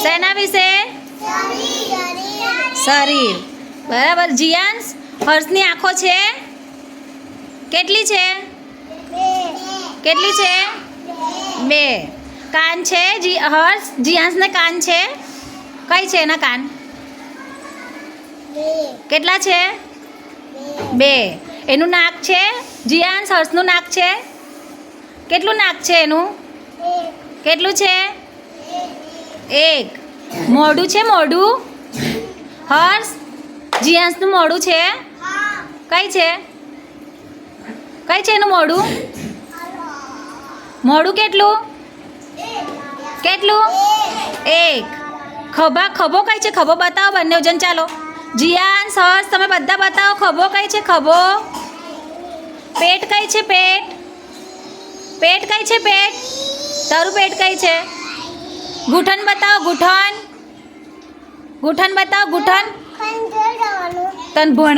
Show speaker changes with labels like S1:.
S1: શેના વિશે? શરીર. બરાબર. જીયાંશ, હર્ષની આંખો છે કેટલી છે? કેટલી છે? 2. કાન છે હર્ષ? જીયાંશને કાન છે? કઈ છે એના કાન? કેટલા છે? 2. એનું નાક છે જીયાંશ? હર્ષનું નાક છે? કેટલું નાક છે એનું? કેટલું છે? 1. મોઢું છે? મોઢું હર્ષ? જીયાંશનું મોઢું છે? કઈ છે? કઈ છે એનું મોઢું? મોઢું કેટલું? કેટલું? 1. ખભો કઈ છે? ખભો બતાવો બંને જણ. ચાલો જીયાંશ, હર્ષ, તમે બધા બતાવો. ખભો કઈ છે? ખભો. પેટ કઈ છે? પેટ કઈ છે? પેટ. તારું પેટ કઈ છે? ઘૂંટણ બતાવો. ઘૂંટણ બતાવો. ઘૂંટણ તને ભણ